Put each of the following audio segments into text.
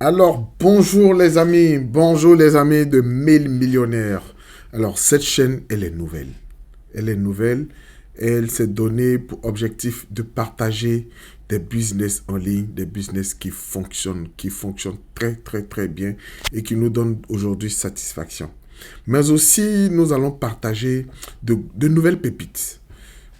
Alors, bonjour les amis de 1000 millionnaires. Alors, cette chaîne, elle est nouvelle. Elle est nouvelle. Elle s'est donnée pour objectif de partager des business en ligne, des business qui fonctionnent très, très, très bien et qui nous donnent aujourd'hui satisfaction. Mais aussi, nous allons partager de nouvelles pépites.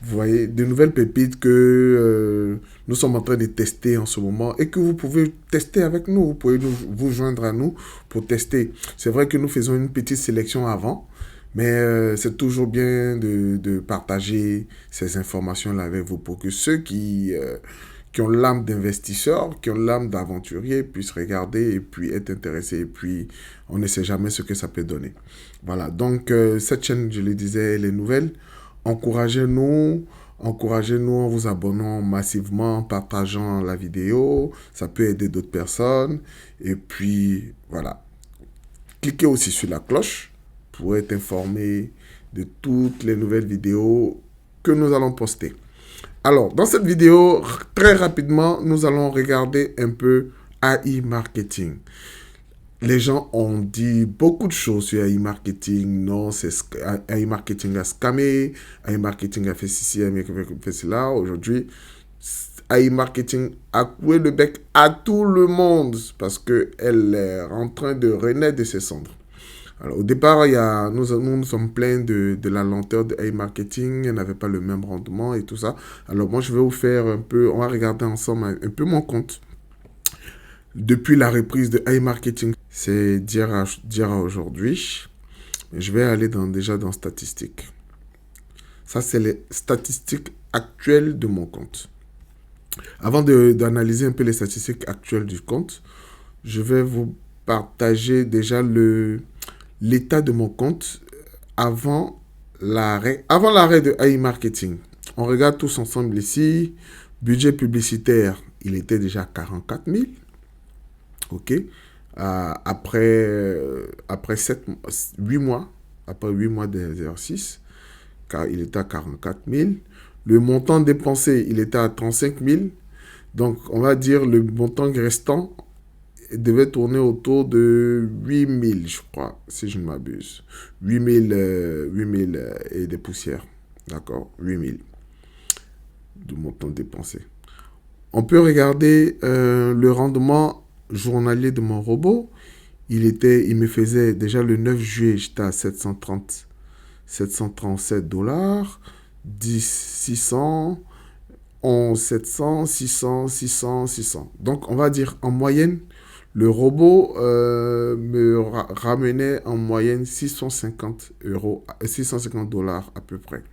Vous voyez, de nouvelles pépites que nous sommes en train de tester en ce moment et que vous pouvez tester avec nous. Vous pouvez vous joindre à nous pour tester. C'est vrai que nous faisons une petite sélection avant, mais c'est toujours bien de partager ces informations-là avec vous pour que ceux qui ont l'âme d'investisseur, qui ont l'âme d'aventurier, puissent regarder et puis être intéressés. Et puis, on ne sait jamais ce que ça peut donner. Voilà, donc cette chaîne, je le disais, elle est nouvelle. Encouragez-nous, encouragez-nous en vous abonnant massivement, en partageant la vidéo. Ça peut aider d'autres personnes. Et puis, voilà. Cliquez aussi sur la cloche pour être informé de toutes les nouvelles vidéos que nous allons poster. Alors, dans cette vidéo, très rapidement, nous allons regarder un peu AI marketing. Les gens ont dit beaucoup de choses sur AI marketing. Non, c'est AI marketing a scamé, AI marketing a fait ceci, AI marketing a fait cela. Aujourd'hui, AI marketing a coué le bec à tout le monde parce qu'elle est en train de renaître de ses cendres. Alors, au départ, nous sommes pleins de la lenteur de AI marketing. Elle n'avait pas le même rendement et tout ça. Alors, moi, je vais vous faire un peu, on va regarder ensemble un peu mon compte depuis la reprise de iMarketing. C'est dire à aujourd'hui. Je vais aller déjà dans statistiques. Ça, c'est les statistiques actuelles de mon compte. Avant d'analyser un peu les statistiques actuelles du compte, je vais vous partager déjà l'état de mon compte avant l'arrêt de iMarketing. On regarde tous ensemble ici. Budget publicitaire, il était déjà 44 000. OK. Après 8 mois, après 8 mois d'exercice, car il était à 44 000. Le montant dépensé, il était à 35 000. Donc, on va dire le montant restant devait tourner autour de 8 000, je crois, si je ne m'abuse. 8 000 et des poussières. D'accord, 8 000 de montant dépensé. On peut regarder le rendement journalier de mon robot. Il me faisait déjà le 9 juillet, j'étais à 737 $, 10, 600, 11, 700, 600, 600, 600. Donc, on va dire en moyenne, le robot me ramenait en moyenne 650 euros, 650 $ à peu près.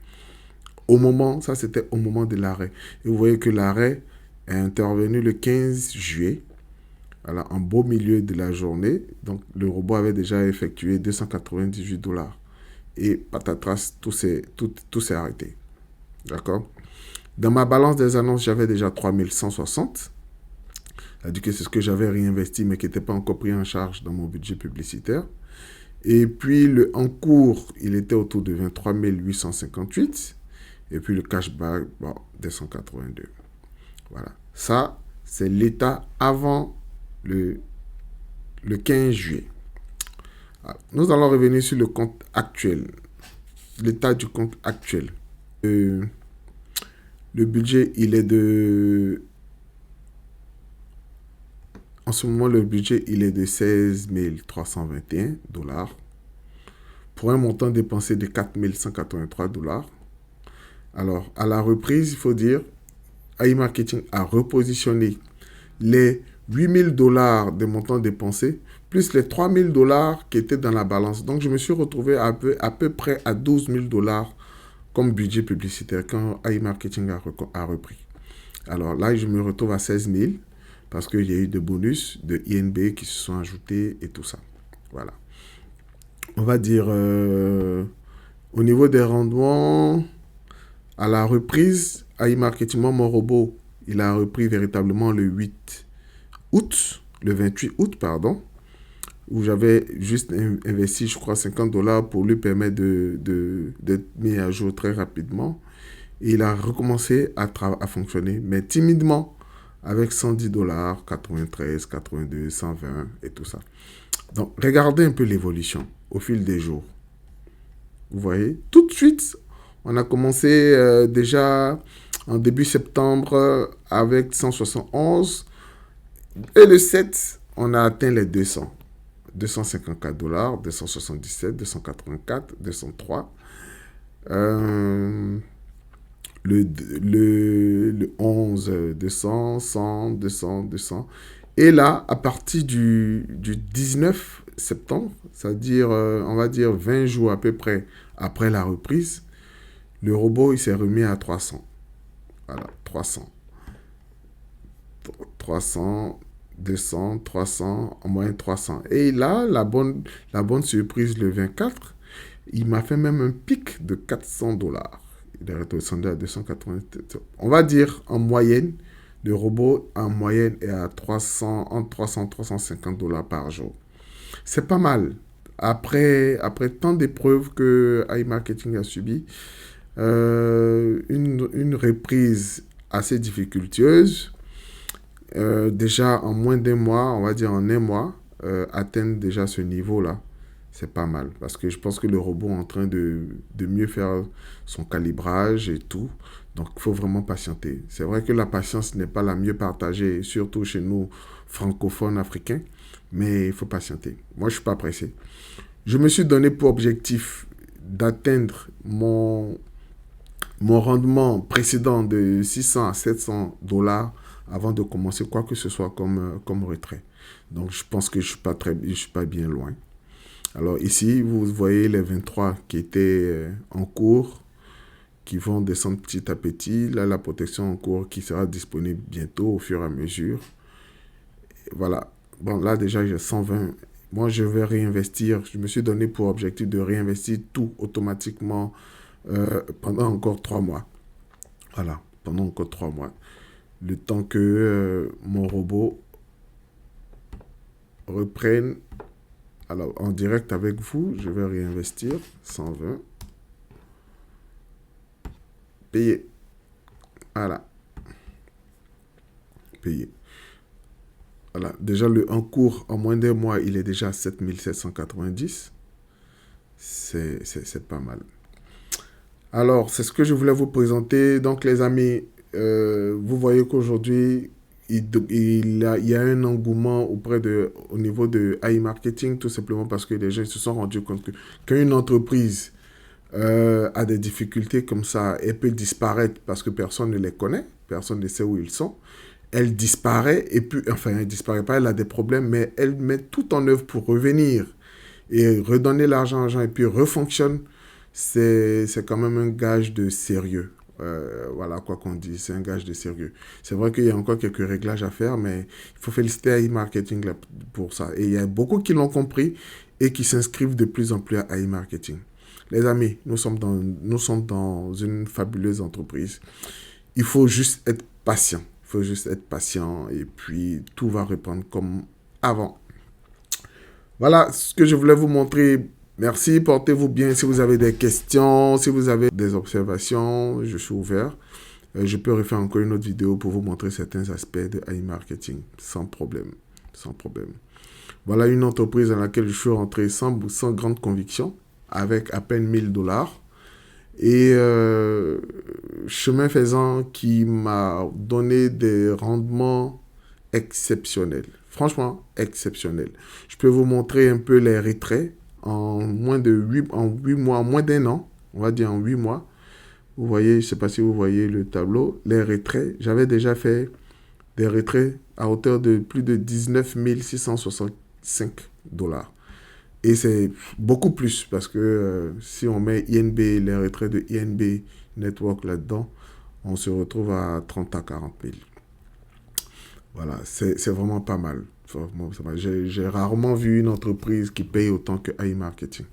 Ça c'était au moment de l'arrêt. Et vous voyez que l'arrêt est intervenu le 15 juillet. Voilà, en beau milieu de la journée. Donc, le robot avait déjà effectué 298 $. Et patatras, tout s'est arrêté. D'accord. Dans ma balance des annonces, j'avais déjà 3160. C'est-à-dire que c'est ce que j'avais réinvesti, mais qui n'était pas encore pris en charge dans mon budget publicitaire. Et puis, le en cours, il était autour de 23 858. Et puis, le cashback, bon, 282. Voilà. Ça, c'est l'état avant le 15 juillet. Alors, nous allons revenir sur le compte actuel, l'état du compte actuel. Le budget, il est de... En ce moment, le budget, il est de 16 321 $ pour un montant dépensé de 4 183 $. Alors, à la reprise, il faut dire, iMarketing a repositionné les 8 000 $ de montant dépensé, plus les 3 000 $ qui étaient dans la balance. Donc, je me suis retrouvé à peu près à 12 000 $ comme budget publicitaire quand iMarketing a repris. Alors là, je me retrouve à 16 000 parce qu'il y a eu des bonus de INB qui se sont ajoutés et tout ça. Voilà. On va dire, au niveau des rendements, à la reprise, iMarketing, mon robot, il a repris véritablement le 28 août, pardon, où j'avais juste investi, je crois, 50 $ pour lui permettre d'être mis à jour très rapidement. Et il a recommencé à fonctionner, mais timidement. avec 110 dollars, 93, 82, 120 et tout ça. Donc, regardez un peu l'évolution au fil des jours. Vous voyez, tout de suite, on a commencé déjà en début septembre avec 171 et le 7, on a atteint les 200. 254 dollars, 277, 284, 203. Le 11, 200, 100, 200, 200. Et là, à partir du 19 septembre, c'est-à-dire, on va dire 20 jours à peu près après la reprise, le robot, il s'est remis à 300. Voilà, 300. 300, 200, 300, en moyenne 300. Et là, la bonne surprise, le 24, il m'a fait même un pic de 400 dollars. Il est redescendu à 280. On va dire en moyenne, le robot en moyenne est à 300, entre 300 et 350 dollars par jour. C'est pas mal. Après tant d'épreuves que iMarketing a subi, une reprise assez difficultueuse, déjà en moins d'un mois, on va dire en un mois, atteindre déjà ce niveau-là, c'est pas mal. Parce que je pense que le robot est en train de mieux faire son calibrage et tout. Donc, il faut vraiment patienter. C'est vrai que la patience n'est pas la mieux partagée, surtout chez nous, francophones, africains. Mais il faut patienter. Moi, je ne suis pas pressé. Je me suis donné pour objectif d'atteindre mon rendement précédent de 600 à 700 dollars avant de commencer quoi que ce soit comme retrait. Donc, je pense que je ne suis pas bien loin. Alors ici, vous voyez les 23 qui étaient en cours, qui vont descendre petit à petit. Là, la protection en cours qui sera disponible bientôt au fur et à mesure. Et voilà. Bon, là déjà, j'ai 120. Moi, je vais réinvestir. Je me suis donné pour objectif de réinvestir tout automatiquement pendant encore 3 mois. Voilà, pendant encore 3 mois. Le temps que mon robot reprenne. Alors, en direct avec vous, je vais réinvestir 120. Payer. Voilà. Payer. Voilà. Déjà, le en cours, en moins d'un mois, il est déjà à 7790. C'est pas mal. Alors, c'est ce que je voulais vous présenter. Donc, les amis, vous voyez qu'aujourd'hui, il y a un engouement au niveau de iMarketing, tout simplement parce que les gens se sont rendus compte que quand une entreprise a des difficultés comme ça, elle peut disparaître parce que personne ne les connaît, personne ne sait où ils sont. Elle disparaît et puis, enfin, elle disparaît pas, elle a des problèmes, mais elle met tout en œuvre pour revenir et redonner l'argent aux gens et puis refonctionne. C'est quand même un gage de sérieux. Voilà quoi qu'on dise, c'est un gage de sérieux. C'est vrai qu'il y a encore quelques réglages à faire, mais il faut féliciter iMarketing pour ça. Et il y a beaucoup qui l'ont compris et qui s'inscrivent de plus en plus à iMarketing. Les amis, nous sommes dans une fabuleuse entreprise. Il faut juste être patient. Il faut juste être patient et puis tout va reprendre comme avant. Voilà ce que je voulais vous montrer. Merci, portez-vous bien. Si vous avez des questions, si vous avez des observations, je suis ouvert. Je peux refaire encore une autre vidéo pour vous montrer certains aspects de iMarketing, sans problème. Sans problème. Voilà une entreprise dans laquelle je suis rentré sans grande conviction, avec à peine 1000 dollars. Et chemin faisant, qui m'a donné des rendements exceptionnels. Franchement, exceptionnels. Je peux vous montrer un peu les retraits en moins de 8 mois, en moins d'un an, on va dire en 8 mois. Vous voyez, je ne sais pas si vous voyez le tableau, les retraits. J'avais déjà fait des retraits à hauteur de plus de 19 665 dollars. Et c'est beaucoup plus parce que si on met INB, les retraits de INB Network là-dedans, on se retrouve à 30 à 40 000. Voilà, c'est vraiment pas mal. J'ai rarement vu une entreprise qui paye autant que iMarketing.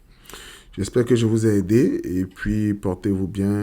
J'espère que je vous ai aidé et puis portez-vous bien.